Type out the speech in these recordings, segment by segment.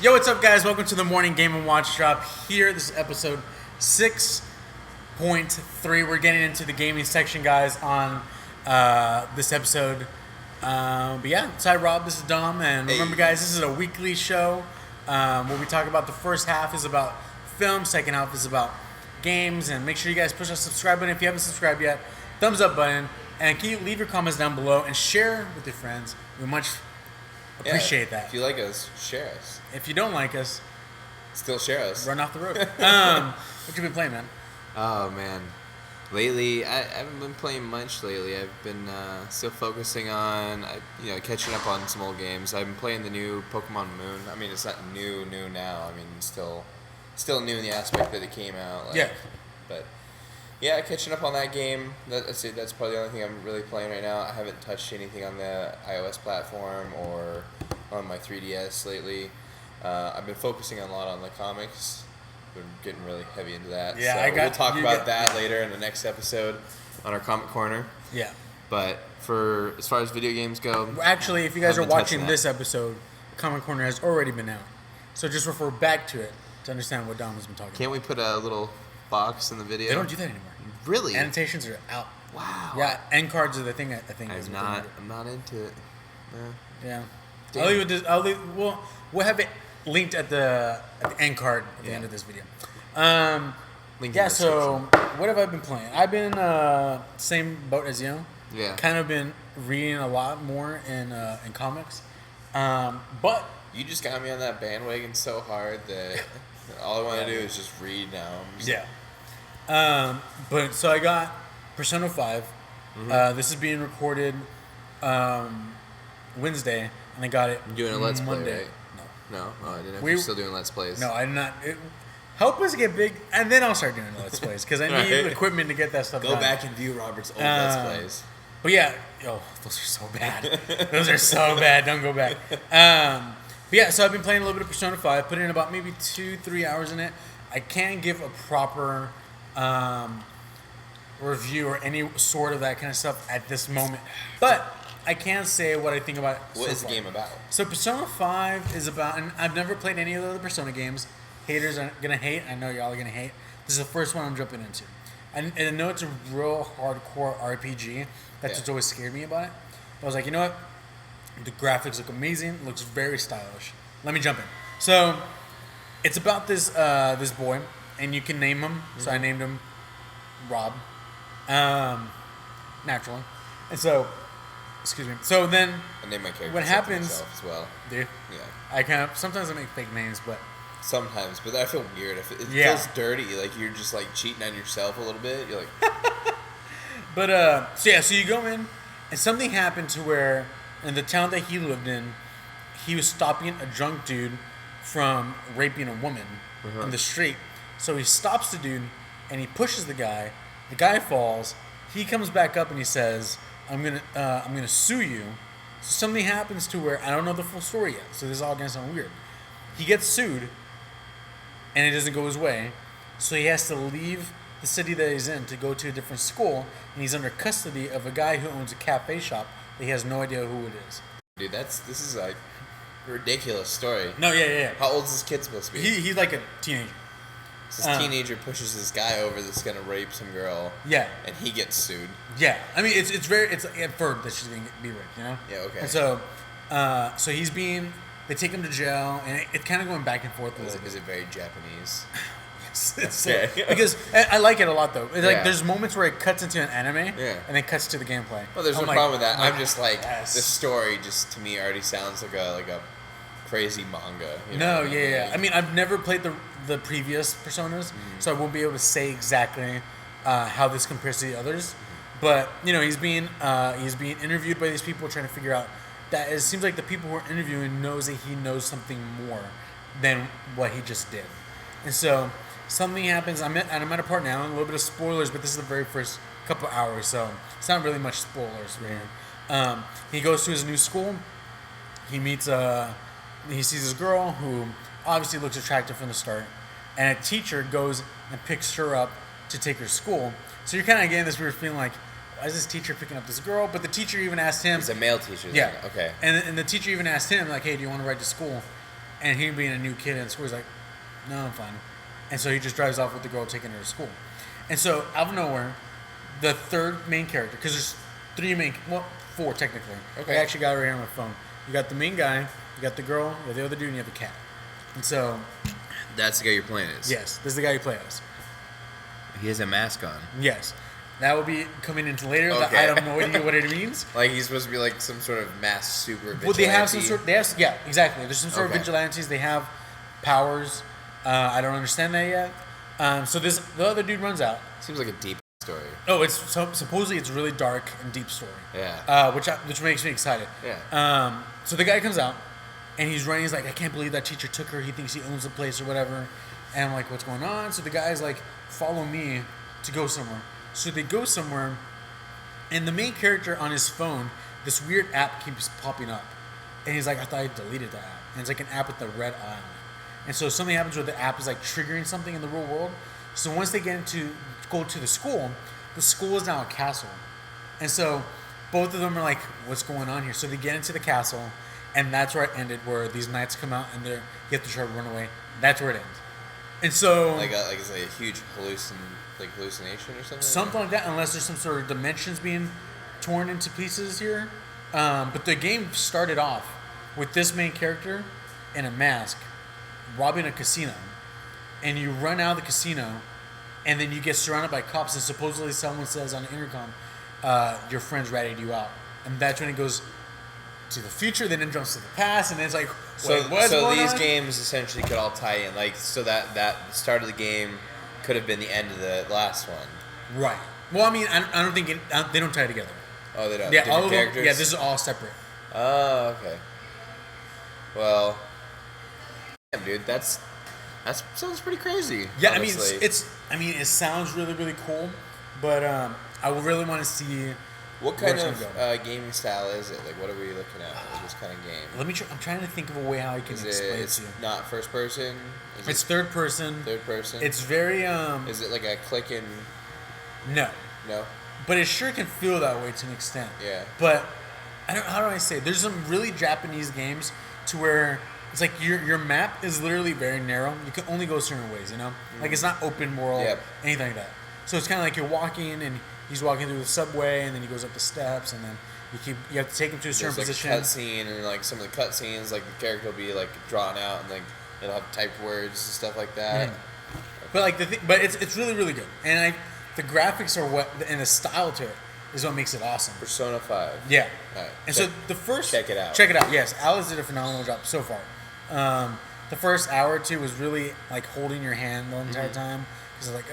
Yo, what's up, guys? Welcome to the Morning Game and Watch Drop. Here, this is episode 6.3. We're getting into the gaming section, guys, on this episode. But yeah, it's Rob, this is Dom, and remember, guys, this is a weekly show where we talk about the first half is about film, second half is about games, and make sure you guys push that subscribe button if you haven't subscribed yet, thumbs up button, and can you leave your comments down below and share with your friends. We much appreciate that. If you like us, share us. If you don't like us, still share us. Run off the road. What you been playing, man? Oh man, lately I haven't been playing much. Lately, I've been still focusing on catching up on some old games. I've been playing the new Pokemon Moon. I mean, it's not new now. I mean, still new in the aspect that it came out. But yeah, catching up on that game. That's probably the only thing I'm really playing right now. I haven't touched anything on the iOS platform or on my 3DS lately. I've been focusing a lot on the comics. Been getting really heavy into that. Yeah, so we'll talk about that later in the next episode on our Comic Corner. Yeah. But as far as video games go, actually, if you guys are watching this episode, Comic Corner has already been out. So just refer back to it to understand what Dom has been talking about. Can't we put a little box in the video? They don't do that anymore. Really? Annotations are out. Wow. Yeah, end cards are the thing. I think. I'm not into it. Yeah. Damn. We'll have it linked at the end card at the end of this video. So what have I been playing? I've been same boat as you. Yeah. Kind of been reading a lot more in comics. But you just got me on that bandwagon so hard that all I want to do is just read now. But so I got Persona 5. Mm-hmm. This is being recorded Wednesday, and I got it. You're doing a Let's Monday. Play, right? No, I didn't know if you're still doing Let's Plays. No, I'm not. Help us get big, and then I'll start doing Let's Plays, because I need equipment to get that stuff done. Go back and view Robert's old Let's Plays. But yeah, those are so bad. Those are so bad. Don't go back. But yeah, so I've been playing a little bit of Persona 5, put in about maybe 2-3 hours in it. I can't give a proper review or any sort of that kind of stuff at this moment, but I can say what I think about it. What is the game about? So Persona 5 is about, and I've never played any of the other Persona games. Haters are gonna hate. I know y'all are gonna hate. This is the first one I'm jumping into. And I know it's a real hardcore RPG. That's what's always scared me about it. But I was like, you know what? The graphics look amazing. It looks very stylish. Let me jump in. So it's about this boy, and you can name him. Mm-hmm. So I named him Rob, naturally. And so, excuse me. So then, I named my character. What happens as well? Dude, yeah. Sometimes I make fake names, but sometimes. But I feel weird. It feels dirty. Like you're just like cheating on yourself a little bit. You're like. But so you go in, and something happened to where in the town that he lived in, he was stopping a drunk dude from raping a woman in the street. So he stops the dude, and he pushes the guy. The guy falls. He comes back up and he says, I'm gonna sue you. So something happens to where I don't know the full story yet. So this is all gonna sound weird. He gets sued, and it doesn't go his way. So he has to leave the city that he's in to go to a different school, and he's under custody of a guy who owns a cafe shop that he has no idea who it is. Dude, this is like a ridiculous story. No, yeah. How old is this kid supposed to be? He's like a teenager. So this teenager pushes this guy over that's gonna rape some girl. Yeah. And he gets sued. Yeah. I mean, it's inferred that she's gonna be raped, you know? Yeah. Okay. And so, they take him to jail, and it's kind of going back and forth. Is it very Japanese? It's because I like it a lot, though. It's like there's moments where it cuts into an anime, and then cuts to the gameplay. Well, there's no problem with that. I'm just like, the story just to me already sounds like a crazy manga. I mean, I've never played the previous Personas, so I won't be able to say exactly how this compares to the others. But he's being interviewed by these people, trying to figure out that it seems like the people who are interviewing knows that he knows something more than what he just did, and so something happens. I'm at a part now, a little bit of spoilers, but this is the very first couple hours, so it's not really much spoilers right here. He goes to his new school. He meets he sees this girl who obviously looks attractive from the start, and a teacher goes and picks her up to take her to school. So you're kind of getting this weird feeling like, why is this teacher picking up this girl? But the teacher even asked him. It's a male teacher. Yeah. Okay. And the teacher even asked him, like, hey, do you want to ride to school? And he being a new kid in school, he's like, no, I'm fine. And so he just drives off with the girl taking her to school. And so out of nowhere, the third main character, because there's four technically. Okay. I actually got it right here on my phone. You got the main guy, you got the girl, you got the other dude, and you have the cat. And so... That's the guy you're playing as? Yes, this is the guy you play as. He has a mask on. Yes. That will be coming into later. Okay. I have no idea what it means. Like he's supposed to be like some sort of masked super vigilante. Well, they have some sort. Yeah, exactly. There's some sort of vigilantes. They have powers. I don't understand that yet. So the other dude runs out. Seems like a deep story. Oh, supposedly it's a really dark and deep story. Yeah. Which makes me excited. Yeah. So the guy comes out, and he's running. He's like, I can't believe that teacher took her. He thinks he owns the place or whatever. And I'm like, what's going on? So the guy's like, follow me to go somewhere. So they go somewhere, and the main character on his phone, this weird app keeps popping up. And he's like, I thought I deleted that app. And it's like an app with the red eye on it. And so something happens where the app is like triggering something in the real world. So once they go to the school is now a castle. And so both of them are like, what's going on here? So they get into the castle, and that's where it ended, where these knights come out and you have to try to run away. That's where it ends. And so... Like it's like a huge hallucination or something? Something like that, unless there's some sort of dimensions being torn into pieces here. But the game started off with this main character in a mask robbing a casino. And you run out of the casino, and then you get surrounded by cops, and supposedly someone says on the intercom, your friend's ratted you out. And that's when it goes to the future, then it jumps to the past, and then it's like, what's going these on? Games essentially could all tie in. Like, so that start of the game could have been the end of the last one. Right. Well, I mean, I don't think they don't tie together. Oh, they don't? Yeah, Different all of characters? them, yeah, this is all separate. Oh, okay. Well, damn, dude, that sounds pretty crazy. Yeah, honestly. it sounds really, really cool, but I would really want to see what kind where it's gonna of gaming style is it? Like, what are we looking at? Like, this kind of game? I'm trying to think of a way how I can explain it It's to you. not first person? It's third person. Third person? It's very Is it like a click and... No. No? But it sure can feel that way to an extent. Yeah. But how do I say it? There's some really Japanese games to where it's like your map is literally very narrow. You can only go certain ways, you know? Mm-hmm. Like, it's not open world, anything like that. So it's kind of like you're walking, and he's walking through the subway, and then he goes up the steps, and then you have to take him to a certain position. There's like a cutscene, and like some of the cutscenes, like the character will be like drawn out, and like it'll have typed words and stuff like that. Mm-hmm. But like but it's really, really good, and the graphics are and the style to it is what makes it awesome. Persona 5. Yeah. All right. And so the first... Check it out. Check it out, yes. Alice did a phenomenal job so far. The first hour or two was really like holding your hand the entire time. Because like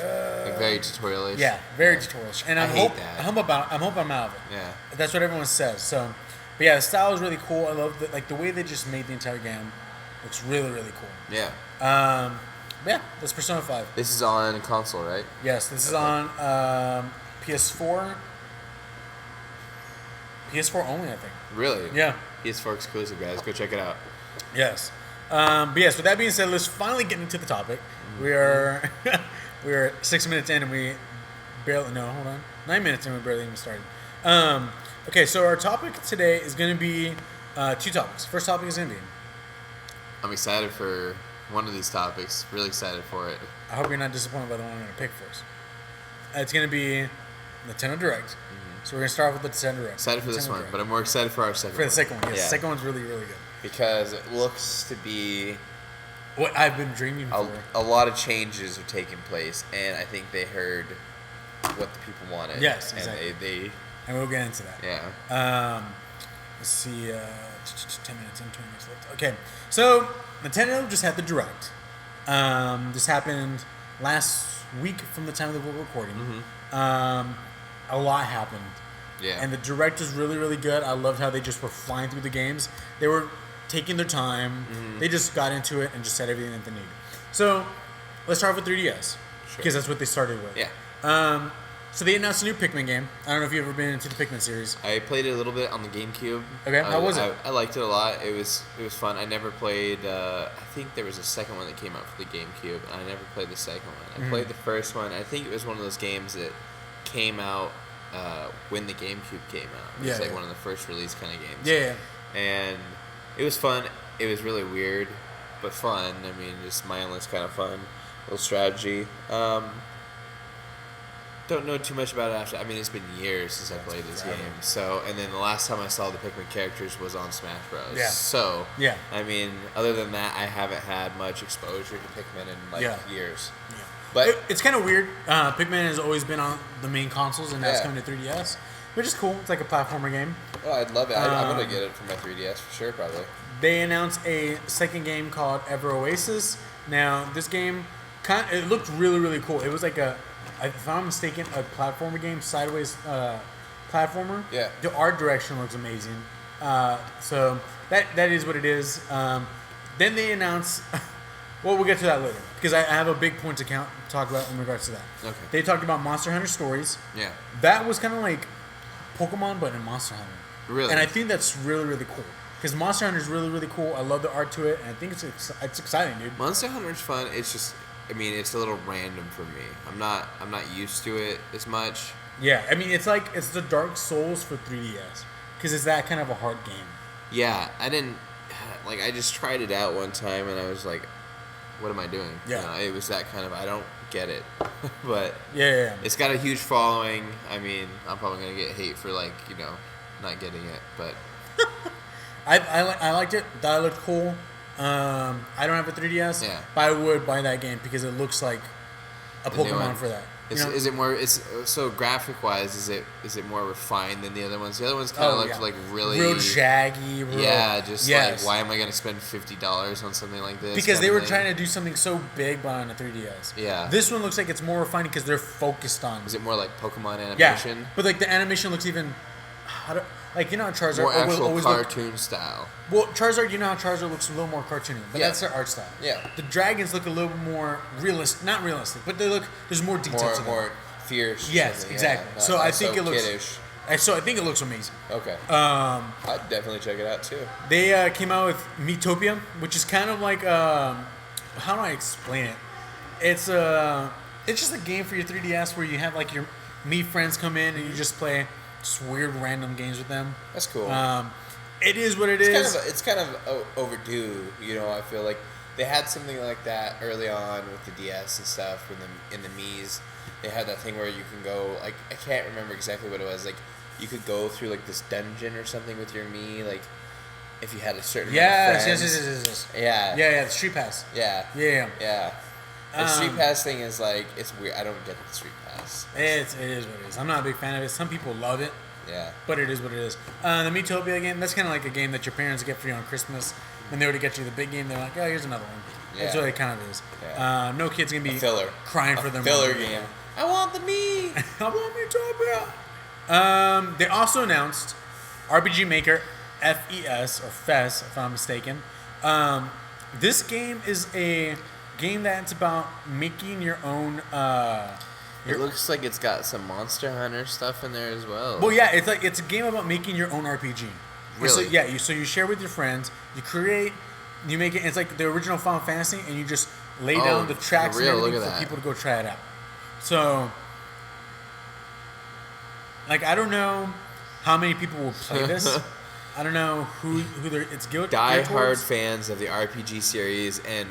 very tutorial-ish. Yeah, very tutorial-ish. And I hate that. I hope I'm out of it. Yeah. That's what everyone says. So, but yeah, the style is really cool. I love the way they just made the entire game. Looks really, really cool. Yeah. Yeah, that's Persona 5. This is on console, right? Yes, this is on PS4. PS4 only, I think. Really? Yeah. PS4 exclusive, guys. Go check it out. Yes. But yes, with that being said, let's finally get into the topic. We are 6 minutes in, and we barely... No, hold on. 9 minutes in, we barely even started. Okay, so our topic today is going to be two topics. First topic is going to be... I'm excited for one of these topics. Really excited for it. I hope you're not disappointed by the one I'm going to pick first. It's going to be Nintendo Direct. Mm-hmm. So we're going to start with the Nintendo Direct. Excited for this one, but I'm more excited for our second one. For the second one, yes. Yeah. The second one's really, really good. Because it looks to be... What I've been dreaming for. A lot of changes are taking place, and I think they heard what the people wanted. Yes, exactly. And we'll get into that. Yeah. Let's see, 10 minutes and 20 minutes left. Okay, so Nintendo just had the Direct. This happened last week from the time that we're recording. Mm-hmm. A lot happened. Yeah. And the Direct was really, really good. I loved how they just were flying through the games. They were taking their time. Mm-hmm. They just got into it and just said everything that they need. So let's start with 3DS. Because that's what they started with. Yeah. So they announced a new Pikmin game. I don't know if you've ever been into the Pikmin series. I played it a little bit on the GameCube. Okay, how was it? I liked it a lot. It was fun. I never played. I think there was a second one that came out for the GameCube, and I never played the second one. I played the first one. I think it was one of those games that came out when the GameCube came out. It was like one of the first release kind of games. Yeah. And it was fun. It was really weird. but fun. I mean, just mindless kind of fun. Little strategy. Don't know too much about it after. I mean, it's been years since I played this game. So, and then the last time I saw the Pikmin characters was on Smash Bros. Yeah. So, Yeah. I mean, other than that, I haven't had much exposure to Pikmin in years. Yeah. But it's kind of weird. Pikmin has always been on the main consoles, and now it's coming to 3DS, which is cool. It's like a platformer game. Oh, I'd love it. I'm gonna get it for my 3DS for sure, probably. They announced a second game called Ever Oasis. Now, this game it looked really, really cool. It was like if I'm mistaken, a platformer game, sideways platformer. Yeah. The art direction looks amazing. So that is what it is. Then they announced. Well, we'll get to that later because I have a big point to talk about in regards to that. Okay. They talked about Monster Hunter Stories. Yeah. That was kind of like Pokemon, but in Monster Hunter. Really. And I think that's really, really cool because Monster Hunter is really, really cool. I love the art to it, and I think it's exciting, dude. Monster Hunter's fun. It's just, I mean, it's a little random for me. I'm not used to it as much. Yeah, I mean, it's the Dark Souls for 3DS because it's that kind of a hard game. Yeah, I just tried it out one time and I was like, what am I doing? Yeah. You know, it was that kind of, I don't get it. But yeah. It's got a huge following. I mean, I'm probably going to get hate for not getting it, but I liked it. That looked cool. I don't have a 3DS, but I would buy that game because it looks like a Pokemon for that. Is it more? It's so graphic wise. Is it more refined than the other ones? The other ones kind of looked like real shaggy. Like why am I gonna spend $50 on something like this? Because they were trying to do something so big, but on a 3DS. Yeah. This one looks like it's more refined because they're focused on. Is it more like Pokemon animation? Yeah, but like the animation looks even. Like, you know how Charizard more actual always cartoon style. Well, Charizard, you know how Charizard looks a little more cartoony, but that's their art style. Yeah. The dragons look a little more not realistic, but there's more detail to them. More fierce. Yes, exactly. Yeah, so I think it looks kiddish. So I think it looks amazing. Okay. I'd definitely check it out too. They came out with Miitopia, which is kind of like how do I explain it? It's just a game for your 3DS where you have like your Mii friends come in and you just play just weird random games with them. That's cool. It is what it is. It's kind of overdue. You know, I feel like they had something like that early on with the DS and stuff. In the Mii's, they had that thing where you can go. Like, I can't remember exactly what it was. Like, you could go through like this dungeon or something with your Mii. Like, if you had a certain amount of friends. Yes. Yeah. The Street Pass. Yeah. The Street Pass thing is like, it's weird. I don't get the Street Pass. It is what it is. I'm not a big fan of it. Some people love it. Yeah. But it is what it is. The Miitopia game, that's kind of like a game that your parents get for you on Christmas. When they were to get you the big game, they're like, oh, here's another one. Yeah. That's what it kind of is. Yeah. No kid's going to be crying for their filler game. I want the Mii. I want Miitopia. They also announced RPG Maker FES, or FES, if I'm mistaken. This game is a game that's about making your own. It looks like it's got some Monster Hunter stuff in there as well. Well, yeah, it's a game about making your own RPG. Really? So you share with your friends. You make it. It's like the original Final Fantasy, and you just lay down the tracks and everything for people to go try it out. So, like, I don't know how many people will play this. I don't know who it's guilt. Die-hard fans of the RPG series and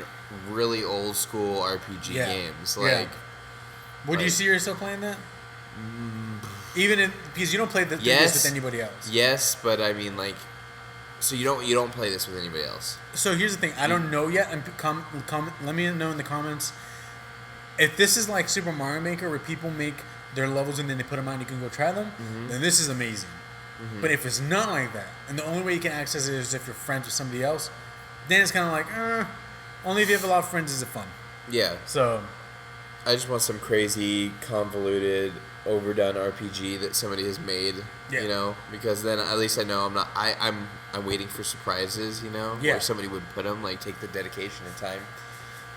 really old school RPG games. Like, would you see yourself playing that? Because you don't play this with anybody else. Yes, but I mean, like, so you don't play this with anybody else. So here's the thing. I don't know yet, and let me know in the comments if this is like Super Mario Maker, where people make their levels and then they put them out and you can go try them. Then this is amazing. But if it's not like that, and the only way you can access it is if you're friends with somebody else, then it's kind of like, only if you have a lot of friends is it fun. Yeah. So, I just want some crazy, convoluted, overdone RPG that somebody has made. Yeah. You know, because then at least I know I'm not. I'm waiting for surprises. You know, where somebody would put them, like, take the dedication and time.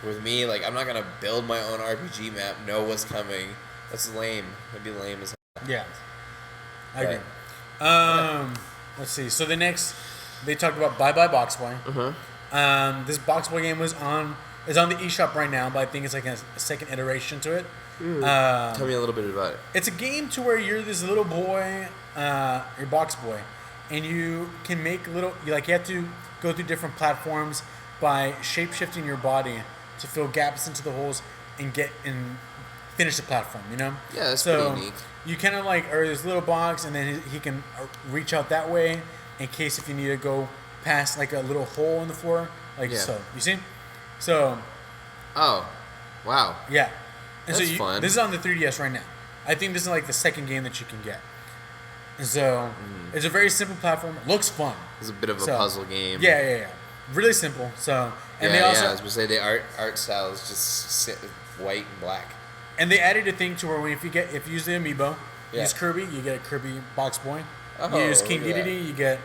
With me, like, I'm not gonna build my own RPG map, know what's coming. That's lame. That'd be lame as hell. Yeah. I agree. Let's see. So they talked about Bye Bye Box Boy. This Box Boy game is on the eShop right now, but I think it's like a second iteration to it. Tell me a little bit about it. It's a game to where you're this little boy, your box boy, and you can make you have to go through different platforms by shape-shifting your body to fill gaps into the holes and finish the platform, you know? Yeah, that's so pretty neat. You kind of like are this little box, and then he can reach out that way in case if you need to go past like a little hole in the floor, like so. You see? So. Oh, wow. Yeah. And that's so fun. This is on the 3DS right now. I think this is like the second game that you can get. And so it's a very simple platform. It looks fun. It's a bit of a puzzle game. Yeah. Really simple. So and they also I was gonna say the art style is just white and black. And they added a thing to where if you use the amiibo, Yeah. use Kirby, you get a Kirby Box Boy. Oh, You use King look at Dedede, you get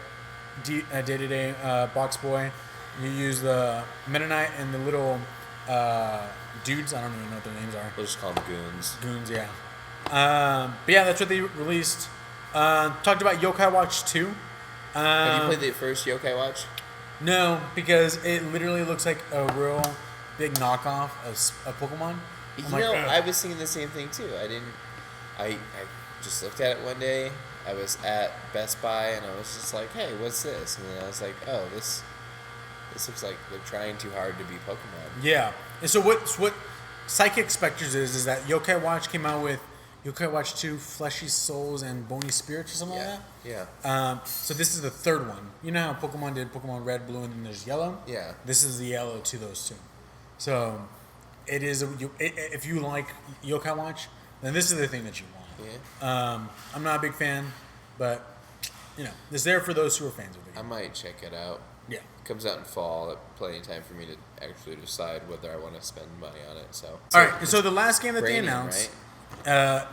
Day-to-Day Box Boy. You use the Meta Knight and the little dudes. I don't even know what their names are. We'll just call them goons. Goons, yeah. But yeah, that's what they released. Talked about Yokai Watch 2. Have you played the first Yokai Watch? No, because it literally looks like a real big knockoff of Pokemon. I was thinking the same thing too. I just looked at it one day. I was at Best Buy and I was just like, hey, what's this? And then I was like, oh, this looks like they're trying too hard to be Pokemon. Yeah. And so what Psychic Spectres is that Yokai Watch came out with Yokai Watch 2, Fleshy Souls and Bony Spirits or something like that? Yeah. So this is the third one. You know how Pokemon did Pokemon Red, Blue, and then there's Yellow? Yeah. This is the Yellow to those two. So it is if you like Yokai Watch, then this is the thing that you want. Yeah. I'm not a big fan, but you know, it's there for those who are fans of the game. I might check it out. Yeah. It comes out in fall. Plenty of time for me to actually decide whether I want to spend money on it. So. All right. And so the last game that they Brainium, announced. right?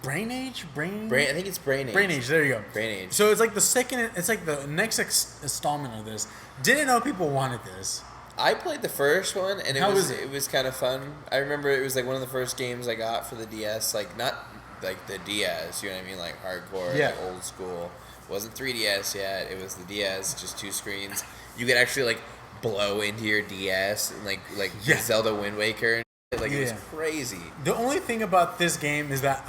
Brain Age? I think it's Brain Age. Brain Age, there you go. Brain Age. So it's like the next installment of this. Didn't know people wanted this. I played the first one and How was it it? was kind of fun. I remember it was like one of the first games I got for the DS, like not like the DS, you know what I mean, like hardcore, Yeah. like old school. It wasn't 3DS yet. It was the DS, just two screens. You could actually like blow into your DS and like Yeah. Zelda Wind Waker and shit. Like it was Yeah. crazy. The only thing about this game is that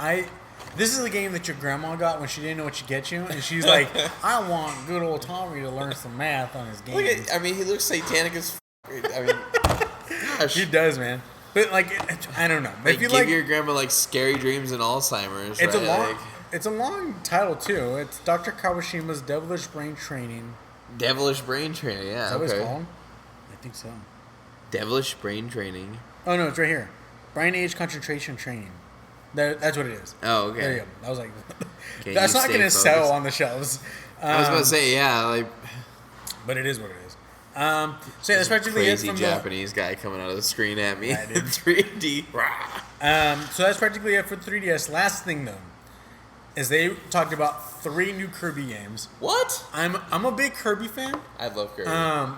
this is the game that your grandma got when she didn't know what to get you, and she's like, I want good old Tommy to learn some math on his game. He looks satanic as I mean, gosh. He does, man. But like, I don't know. Like, If you give like, your grandma like scary dreams and Alzheimer's. it's right? a long, Like, it's a long title too. It's Dr. Kawashima's Devilish Brain Training. Devilish Brain Training. Yeah, Is that what it's okay. called? I think so. Devilish Brain Training. Oh no, it's right here. Brain Age Concentration Training. That's what it is. Oh, okay. There you go. I was like, Okay, that's you not stay going to focused. sell on the shelves. I was about to say, yeah, like But it is what it is. So yeah, that's practically crazy it from Japanese guy coming out of the screen at me. Yeah, dude. 3D. So that's practically it for 3DS. Last thing though, is they talked about 3 new Kirby games. What? I'm a big Kirby fan. I love Kirby.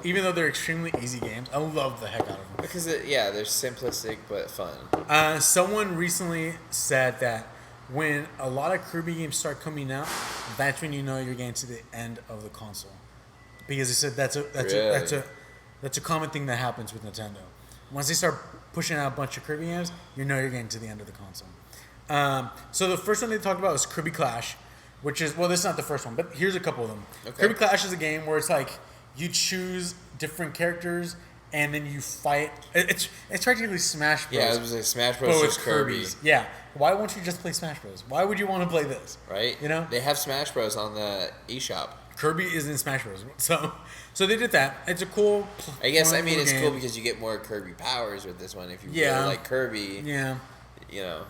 Even though they're extremely easy games, I love the heck out of them. Because they're simplistic but fun. Someone recently said that when a lot of Kirby games start coming out, that's when you know you're getting to the end of the console. Because they said that's a common thing that happens with Nintendo. Once they start pushing out a bunch of Kirby games, you know you're getting to the end of the console. So the first one they talked about was Kirby Clash, which is, well, this is not the first one, but here's a couple of them. Okay. Kirby Clash is a game where it's like you choose different characters and then you fight. It's practically Smash Bros. Yeah, it was like Smash Bros. But with Just Kirby. Kirby's. Yeah. Why won't you just play Smash Bros? Why would you want to play this? Right? You know? They have Smash Bros. On the eShop. Kirby is in Smash Bros. So they did that. It's a cool. I guess, fun little it's game. cool because you get more Kirby powers with this one. If you Yeah. really like Kirby, Yeah. you know.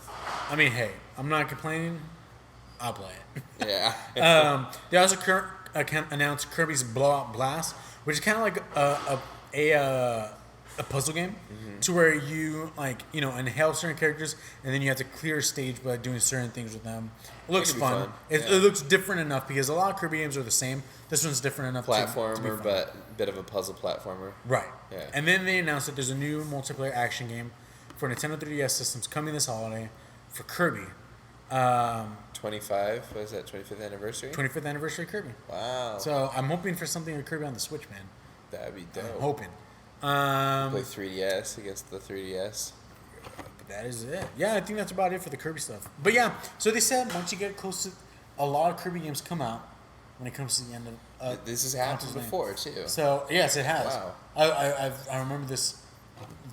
I mean, hey, I'm not complaining. I'll play it. Yeah. They also announced Kirby's Blowout Blast, which is kind of like a puzzle game, to where you inhale certain characters and then you have to clear a stage by doing certain things with them. It looks could be fun. fun. It Yeah. looks different enough because a lot of Kirby games are the same. This one's different enough. to be Platformer, fun. but a bit of a puzzle platformer. Right. Yeah. And then they announced that there's a new multiplayer action game for Nintendo 3DS systems coming this holiday for Kirby. 25, what is that, 25th anniversary? 25th anniversary Kirby. Wow. So I'm hoping for something like Kirby on the Switch, man. That'd be dope. I'm hoping. Play 3DS against the 3DS. But that is it. Yeah, I think that's about it for the Kirby stuff. But yeah, so they said once you get close to a lot of Kirby games come out, when it comes to the end of. This has happened before too. So yes, it has. Wow. I remember this,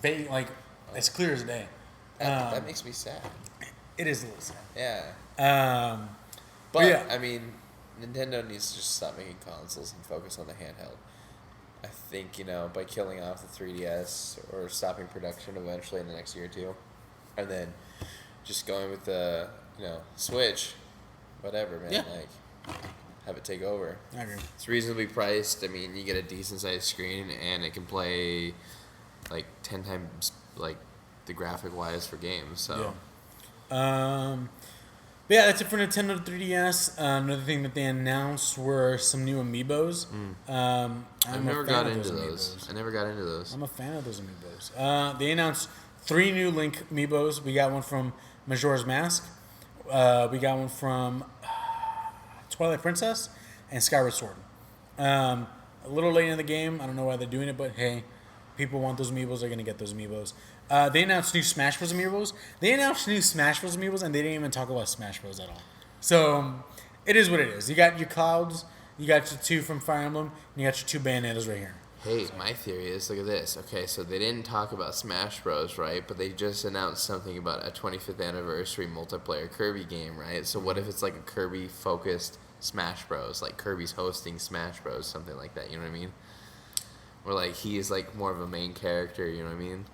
like as clear as day. That makes me sad. It is a little sad. Yeah. But yeah. I mean, Nintendo needs to just stop making consoles and focus on the handheld. I think, by killing off the 3DS or stopping production eventually in the next year or two, and then just going with the, Switch, whatever, man. Yeah. Like, have it take over. I agree. It's reasonably priced. I mean, you get a decent sized screen, and it can play like 10 times like the graphic wise for games. So. Yeah. But yeah, that's it for Nintendo 3DS. Another thing that they announced were some new amiibos. I've never got into those. I never got into those. I'm a fan of those amiibos. They announced 3 new Link amiibos. We got one from Majora's Mask. We got one from Twilight Princess and Skyward Sword. A little late in the game. I don't know why they're doing it, but hey, people want those amiibos. They're going to get those amiibos. They announced new Smash Bros. Amiibos. And they didn't even talk about Smash Bros. At all. So, it is what it is. You got your Clouds, you got your 2 from Fire Emblem, and you got your 2 Bayonetas right here. Hey, my theory is, look at this. Okay, so they didn't talk about Smash Bros., right? But they just announced something about a 25th anniversary multiplayer Kirby game, right? So what if it's like a Kirby-focused Smash Bros., like Kirby's hosting Smash Bros., something like that, you know what I mean? Or like he is like more of a main character, you know what I mean?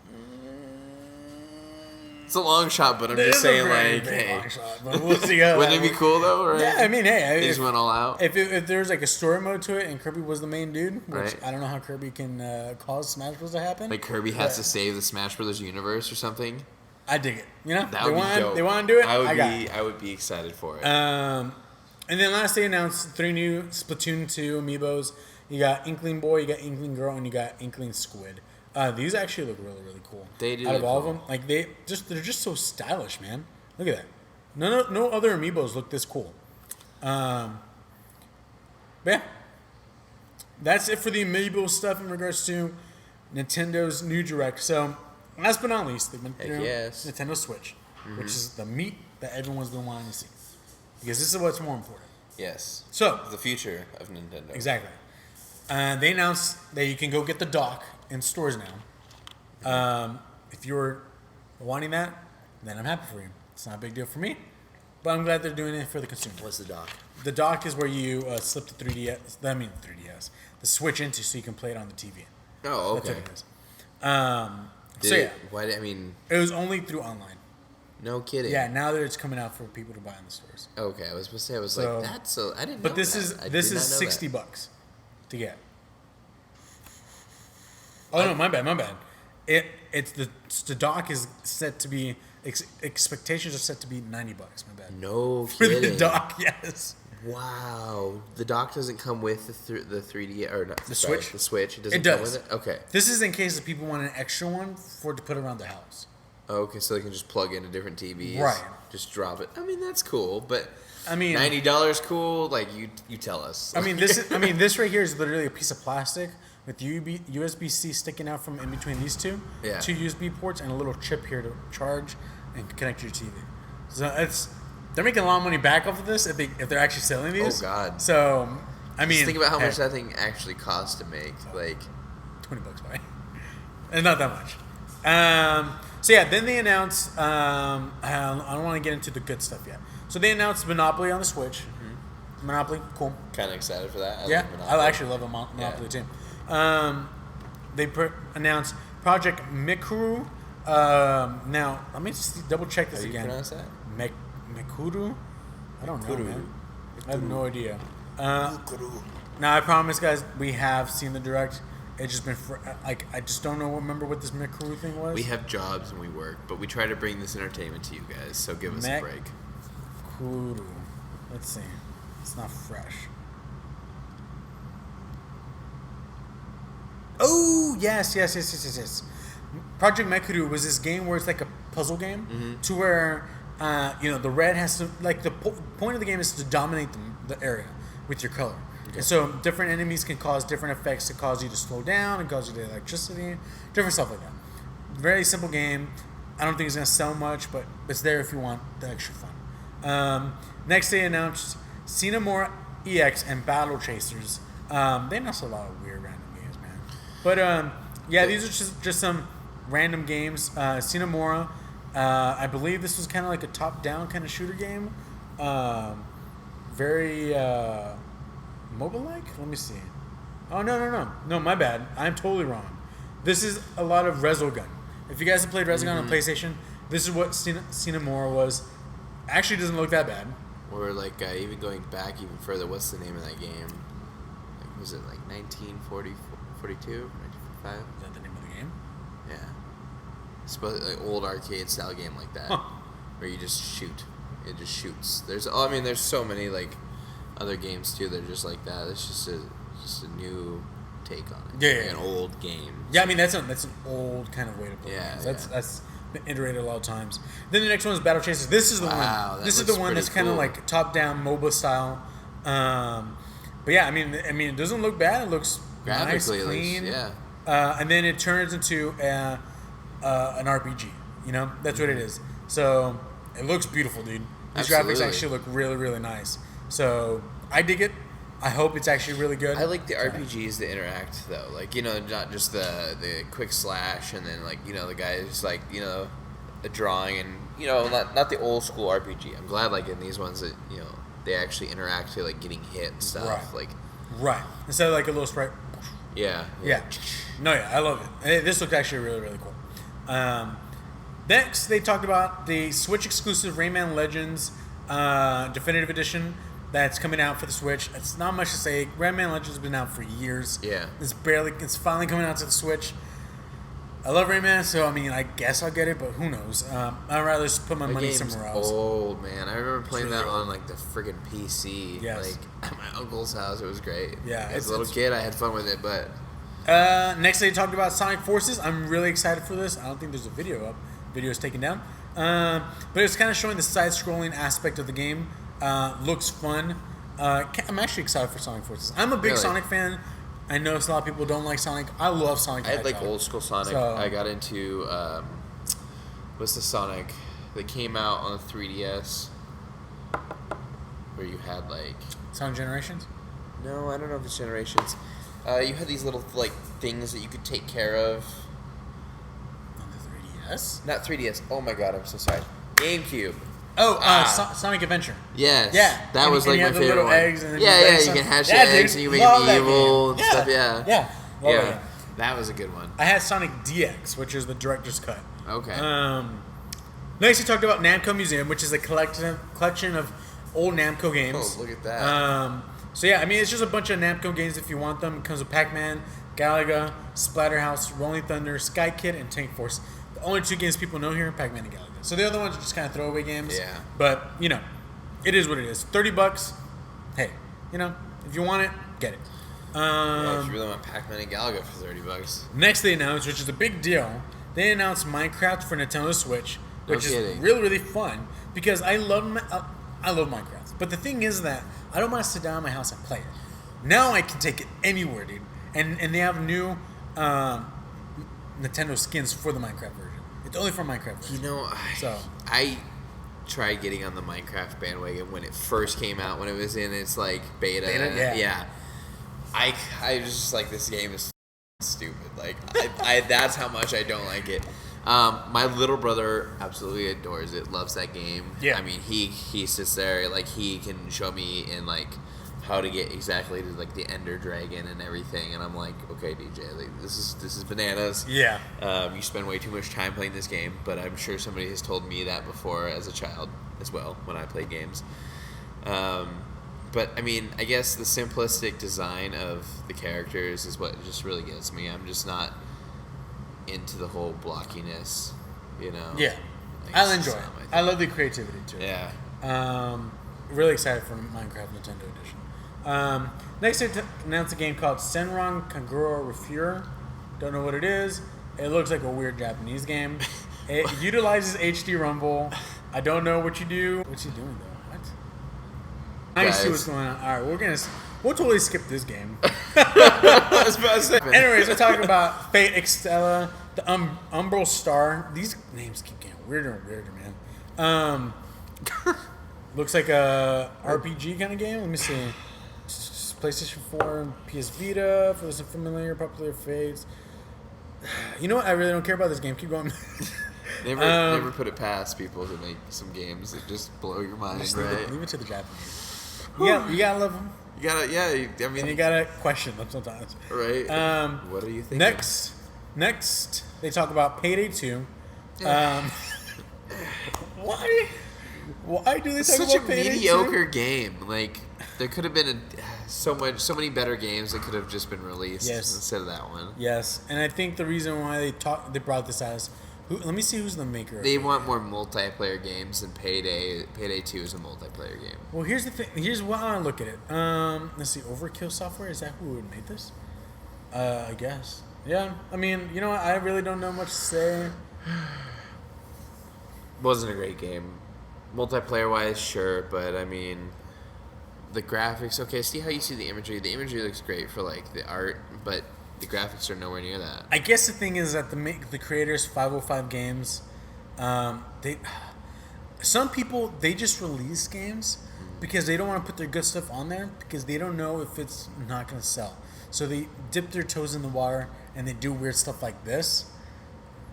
It's a long shot, but I'm just saying, like, hey. Long shot, but we'll see how Wouldn't it be cool, though, right? Yeah, I mean, hey. They just went all out. If there's, like, a story mode to it and Kirby was the main dude, which right. I don't know how Kirby can cause Smash Bros. To happen. Like, Kirby has to save the Smash Bros. Universe or something. I dig it. You know? That would be dope. They want to do it, I would be excited for it. And then last they announced 3 new Splatoon 2 amiibos. You got Inkling Boy, you got Inkling Girl, and you got Inkling Squid. These actually look really, really cool. They do. Out of all of them, like they're just so stylish, man. Look at that. No other amiibos look this cool. But yeah, that's it for the amiibo stuff in regards to Nintendo's new Direct. So, last but not least, they've been Nintendo Switch, which is the meat that everyone's been wanting to see, because this is what's more important. Yes. So the future of Nintendo. Exactly. They announced that you can go get the dock in stores now. If you're wanting that, then I'm happy for you. It's not a big deal for me, but I'm glad they're doing it for the consumer. What's the dock? The dock is where you slip the 3DS, the Switch into so you can play it on the TV. Oh, okay. That's what it is. It was only through online. No kidding. Yeah, now that it's coming out for people to buy in the stores. Okay, I was supposed to say, like, that's so, I didn't know. But this is $60 to get. Oh no, my bad. It's the dock is set to be expectations are set to be $90. My bad. No kidding. For the dock, yes. Wow, the dock doesn't come with the 3D or not, Switch. The Switch. It does. come with it. Okay. This is in case that people want an extra one to put around the house. Okay, so they can just plug into different TVs. Right. Just drop it. I mean, that's cool, but $90 cool. Like you tell us. This right here is literally a piece of plastic with USB-C sticking out from in between these two. Yeah. 2 USB ports and a little chip here to charge and connect to your TV. So they're making a lot of money back off of this if they're actually selling these. Oh God. So just think about how much that thing actually costs to make. Like $20, right? It's not that much. So yeah, then they announced. I don't want to get into the good stuff yet. So they announced Monopoly on the Switch. Mm-hmm. Monopoly, cool. Kind of excited for that. I actually love Monopoly too. They announced Project Mikuru. Now let me just double check this again. How do you pronounce that? Mikuru. I don't know, man. I have no idea. Now I promise, guys, we have seen the Direct. It's just been I just don't remember what this Mikuru thing was. We have jobs and we work, but we try to bring this entertainment to you guys. So give us a break. Mikuru. Let's see. It's not fresh. Oh yes. Project Mikuru was this game where it's like a puzzle game to where the red has to the point of the game is to dominate the area with your color. Okay. And so different enemies can cause different effects to cause you to slow down and cause you to electricity, different stuff like that. Very simple game. I don't think it's gonna sell much, but it's there if you want the extra fun. Next they announced Cinnamore EX, and Battle Chasers. They announced a lot of weird random games, man. But yeah, these are just some random games. Cinemora, I believe this was kind of like a top-down kind of shooter game. Very mobile-like? Let me see. Oh, no, my bad. I'm totally wrong. This is a lot of Resogun. If you guys have played Resogun on PlayStation, this is what Cinemora was. Actually doesn't look that bad. Or like even going back even further, what's the name of that game? Like, was it like 1942, 1945? Is that the name of the game? Yeah. It's supposed like old arcade style game like that, where you just shoot. It just shoots. There's so many like other games too. They're just like that. It's just a new take on it. Yeah, like an old game. Yeah, I mean that's an old kind of way to play games. That's been iterated a lot of times. Then the next one is Battle Chasers. This is the one. This is the one that's kind of like top down MOBA style. But yeah, I mean it doesn't look bad. It looks nice, clean. And then it turns into an RPG. You know, that's what it is. So it looks beautiful, dude. These graphics actually look really, really nice. So I dig it. I hope it's actually really good. I like the RPGs that interact though, like not just the quick slash and then like the guys like a drawing and not the old school RPG. I'm glad like in these ones that they actually interact to like getting hit and stuff right instead of like a little sprite. Yeah. No, I love it. This looks actually really, really cool. Next, they talked about the Switch exclusive Rayman Legends Definitive Edition that's coming out for the Switch. It's not much to say. Rayman Legends has been out for years. Yeah. It's finally coming out to the Switch. I love Rayman, so I mean, I guess I'll get it, but who knows? I'd rather just put my money somewhere else. Old man, I remember playing that on like the friggin' PC. Yes. Like at my uncle's house, it was great. Yeah. As a little kid, I had fun with it, but. Next, they talked about Sonic Forces. I'm really excited for this. I don't think there's a video up. Video is taken down. But it's kind of showing the side-scrolling aspect of the game. Looks fun. I'm actually excited for Sonic Forces. I'm a big Sonic fan. I know a lot of people don't like Sonic. I love Sonic. I had like old school Sonic. So, I got into what's the Sonic that came out on the 3DS where you had like Sonic Generations? No, I don't know if it's Generations. You had these little like things that you could take care of. On the 3DS? Not 3DS. Oh my god, I'm so sorry. GameCube. Oh, Sonic Adventure. Yes. Yeah. That was like my favorite one. Eggs and you can hatch the eggs and you make them evil and stuff. Yeah. Yeah. That was a good one. I had Sonic DX, which is the director's cut. Okay. Next, we talked about Namco Museum, which is a collection of old Namco games. Oh, look at that. So yeah, I mean, it's just a bunch of Namco games if you want them. It comes with Pac-Man, Galaga, Splatterhouse, Rolling Thunder, Sky Kid, and Tank Force. The only two games people know here are Pac-Man and Galaga. So the other ones are just kind of throwaway games. Yeah. But, it is what it is. $30. Hey, if you want it, get it. If you really want Pac-Man and Galaga for $30. Next they announced, which is a big deal, they announced Minecraft for Nintendo Switch, which is really, really fun because I love Minecraft. But the thing is that I don't want to sit down in my house and play it. Now I can take it anywhere, dude. And they have new Nintendo skins for the Minecraft version. It's only for Minecraft version. I tried getting on the Minecraft bandwagon when it first came out, when it was in its like beta. Yeah. I was just like, this game is stupid. Like I that's how much I don't like it. My little brother absolutely adores it, loves that game. Yeah. I mean, he sits there, like, he can show me in, like, how to get exactly to, like, the Ender Dragon and everything, and I'm like, okay, DJ, like, this is bananas. Yeah. You spend way too much time playing this game, but I'm sure somebody has told me that before as a child as well, when I played games. But, I mean, I guess the simplistic design of the characters is what just really gets me. I'm just not into the whole blockiness, Yeah. Like, I'll enjoy it. I love the creativity to it. Yeah. Really excited for Minecraft Nintendo Edition. Next, they announced a game called Senran Kagura Refuer. Don't know what it is. It looks like a weird Japanese game. It utilizes HD Rumble. I don't know what you do. What's he doing though? What? I see what's going on. All right, we'll totally skip this game. Anyways, we're talking about Fate Extella, the Umbral Star. These names keep getting weirder and weirder, man. Looks like a RPG kind of game. Let me see. PlayStation 4, PS Vita. For those unfamiliar, popular fates. You know what? I really don't care about this game. Keep going. Never put it past people to make some games that just blow your mind, right? Leave it to the Japanese. You gotta love them. You gotta, yeah. I mean, And you gotta question them sometimes. right? What are you thinking? Next, they talk about Payday 2. Why? Why do they It's talk such a about Payday 2? mediocre game. Like, there could have been so many better games that could have just been released instead of that one. Yes, and I think the reason why they brought this out is, let me see who's the maker. They want more multiplayer games than Payday. Payday 2 is a multiplayer game. Well, here's the thing. Here's why I look at it. Let's see. Overkill Software, is that who would make this? I guess. Yeah. I mean, you know what? I really don't know much to say. Wasn't a great game. Multiplayer wise, sure, but I mean, the graphics. Okay, see how you see the imagery. The imagery looks great for like the art, but the graphics are nowhere near that. I guess the thing is that the creators 505 Games, some people they just release games because they don't want to put their good stuff on there because they don't know if it's not going to sell. So they dip their toes in the water and they do weird stuff like this.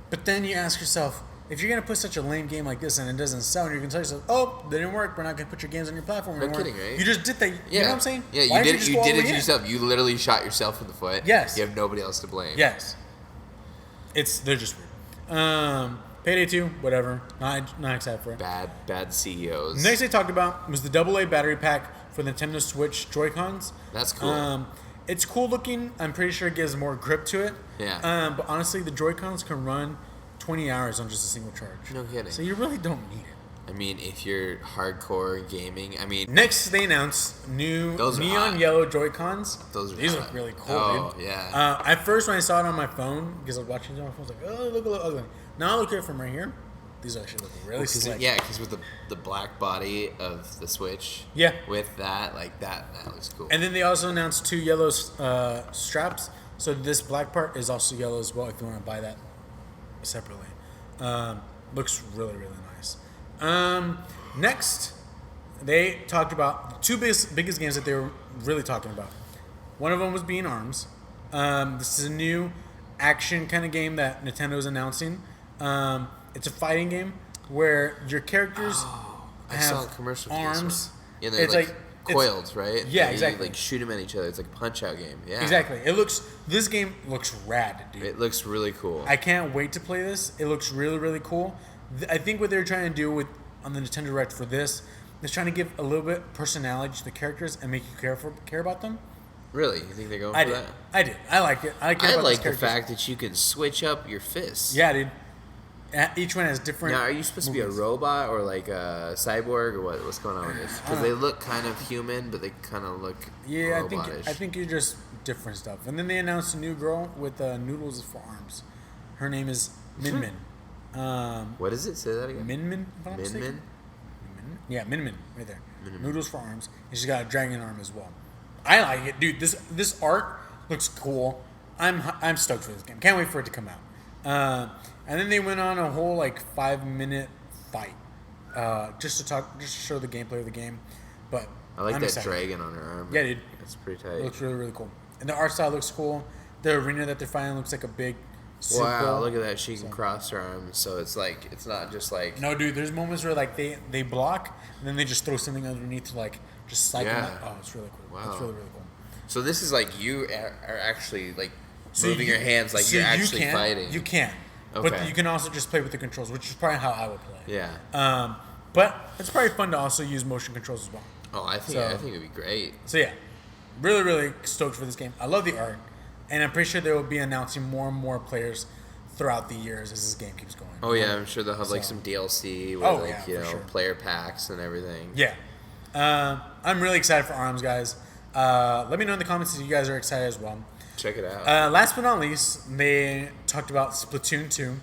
But then you ask yourself, if you're going to put such a lame game like this and it doesn't sell, and you can tell yourself, oh, they didn't work, we're not going to put your games on your platform No anymore. kidding, right? You just did that. You know what I'm saying? Yeah, Why you did did. just You go did all it the to way in? yourself. You literally shot yourself in the foot. Yes. You have nobody else to blame. Yes. They're just weird. Payday 2, whatever. Not excited for it. Bad CEOs. Next they talked about was the AA battery pack for Nintendo Switch Joy-Cons. That's cool. It's cool looking. I'm pretty sure it gives more grip to it. Yeah. But honestly, the Joy-Cons can run 20 hours on just a single charge. No kidding. So you really don't need it. I mean, if you're hardcore gaming, I mean... Next, they announced new neon yellow Joy-Cons. These look really cool, oh, dude. yeah. At first, when I saw it on my phone, because I was watching it on my phone, I was like, oh, look a little ugly. Now I look at it from right here. These actually look really slick. Yeah, because with the black body of the Switch, Yeah. with that, like that looks cool. And then they also announced 2 yellow straps. So this black part is also yellow as well if you want to buy that separately. Looks really, really nice. Next, they talked about the 2 biggest games that they were really talking about. One of them was being ARMS. This is a new action kind of game that Nintendo's announcing. It's a fighting game where your characters I have saw a commercial for this arms. one. Yeah, they're It's like coiled, right? Yeah, And exactly. You like shoot them at each other. It's like a punch-out game. Yeah, Exactly. This game looks rad, dude. It looks really cool. I can't wait to play this. It looks really, really cool. I think what they're trying to do on the Nintendo Direct for this is trying to give a little bit personality to the characters and make you care about them. Really? You think they're going I for did. that? I did. I like it. I care I about like these the characters. fact that you can switch up your fists. Yeah, dude. Each one has different. Now, are you supposed to be a robot or like a cyborg or what? What's going on with this? Because they look kind of human, but they kind of look Yeah, robotish. I think you're just different stuff. And then they announced a new girl with noodles for arms. Her name is Min Min. What is it? Say that again. Min Min. If I'm not Min mistaken. Min? Yeah, Min Min, right there. Min Min. Noodles for arms, and she's got a dragon arm as well. I like it, dude. This art looks cool. I'm stoked for this game. Can't wait for it to come out. And then they went on a whole like 5-minute fight, just to show the gameplay of the game. But I like I'm that excited. dragon on her arm. Yeah, dude. That's pretty It tight. looks really, really cool. And the art style looks cool. The arena that they're fighting looks like a big. soup Wow, bowl. look at that. She can cross her arms, so it's like it's not just like No, dude. There's moments where like they block, and then they just throw something underneath to like just cycle. Yeah. Oh, it's really cool. Wow. It's really, really cool. So this is like you are actually like So moving your hands like so you're you actually can, fighting. You can, but Okay. you can also just play with the controls, which is probably how I would play. Yeah. But it's probably fun to also use motion controls as well. Oh, I think it'd be great. So yeah, really, really stoked for this game. I love the art, and I'm pretty sure they will be announcing more and more players throughout the years as this game keeps going. Oh yeah, I'm sure they'll have like So- some DLC with Oh, like yeah, you for know sure. player packs and everything. Yeah. I'm really excited for ARMS, guys. Let me know in the comments if you guys are excited as well. Check it out. Last but not least, they talked about Splatoon 2.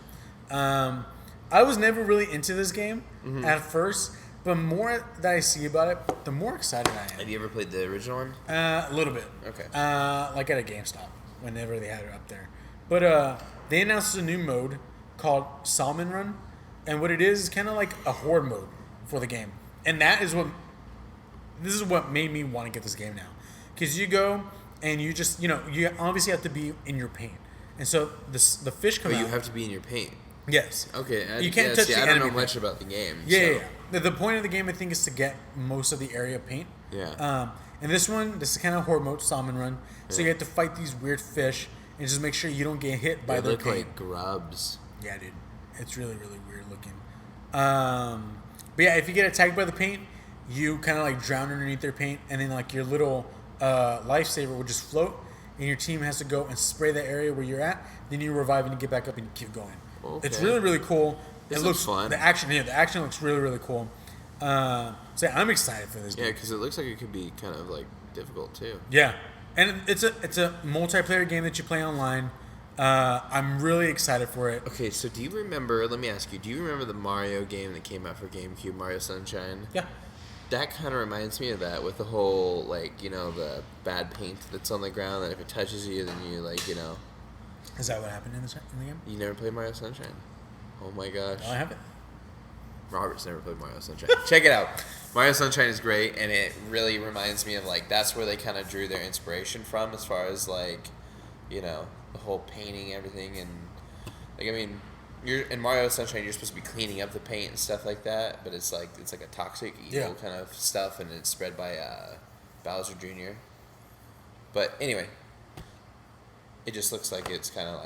I was never really into this game at first, but more that I see about it, the more excited I am. Have you ever played the original one? A little bit. Okay. Like at a GameStop, whenever they had it up there. But they announced a new mode called Salmon Run, and what it is kind of like a horde mode for the game, and this is what made me want to get this game now, because you go and you just you obviously have to be in your paint, and so the fish come But out. you have to be in your paint. Yes. Okay. You can't touch the I don't know enemy much paint. about the game. Yeah. The point of the game, I think, is to get most of the area paint. Yeah. And this is kind of horde mode, salmon run. So you have to fight these weird fish and just make sure you don't get hit by They their look paint. like grubs. Yeah, dude. It's really, really weird looking. But yeah, if you get attacked by the paint, you kind of like drown underneath their paint, and then like your little lifesaver will just float, and your team has to go and spray the area where you're at. Then you revive and you get back up and you keep going. Okay. It's really, really cool. This it looks fun. The action looks really, really cool. So yeah, I'm excited for this game. Yeah, because it looks like it could be kind of like difficult too. Yeah, and it's a multiplayer game that you play online. I'm really excited for it. Okay, so do you remember? Let me ask you. Do you remember the Mario game that came out for GameCube, Mario Sunshine? Yeah. That kind of reminds me of that, with the whole the bad paint that's on the ground. That if it touches you, then you Is that what happened in the game? You never played Mario Sunshine? Oh my gosh. No, I haven't. Robert's never played Mario Sunshine. Check it out. Mario Sunshine is great, and it really reminds me of that's where they kind of drew their inspiration from, as far as the whole painting everything, and you're in Mario Sunshine, you're supposed to be cleaning up the paint and stuff like that, but it's like a toxic evil kind of stuff, and it's spread by Bowser Jr. But anyway, it just looks like it's kind of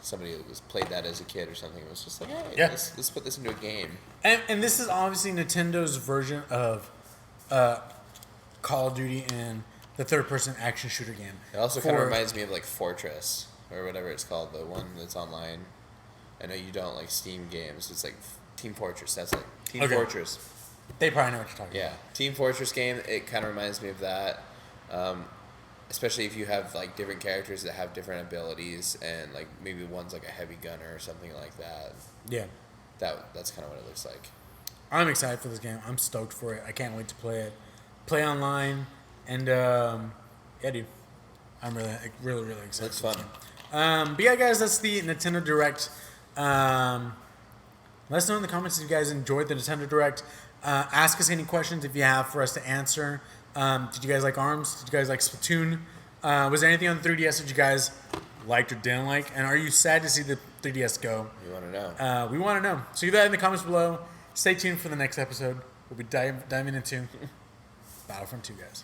somebody that was played that as a kid or something. It was just like, hey, let's put this into a game. And this is obviously Nintendo's version of Call of Duty and the third-person action shooter game. It also kind of reminds me of Fortress or whatever it's called, the one that's online. I know you don't like Steam games. It's like Team Fortress. That's it. Team Fortress. They probably know what you're talking about. Yeah, Team Fortress game. It kind of reminds me of that. Especially if you have different characters that have different abilities, and maybe one's a heavy gunner or something like that. Yeah. That's kind of what it looks like. I'm excited for this game. I'm stoked for it. I can't wait to play it. Play online, and yeah, dude, I'm really, really, really excited. It's fun. But yeah, guys, that's the Nintendo Direct. Let us know in the comments if you guys enjoyed the Nintendo Direct. Ask us any questions if you have for us to answer. Did you guys like ARMS? Did you guys like Splatoon? Was there anything on the 3DS that you guys liked or didn't like? And are you sad to see the 3DS go? We want to know. We want to know. So leave that in the comments below. Stay tuned for the next episode. We'll be diving into Battlefront 2, guys.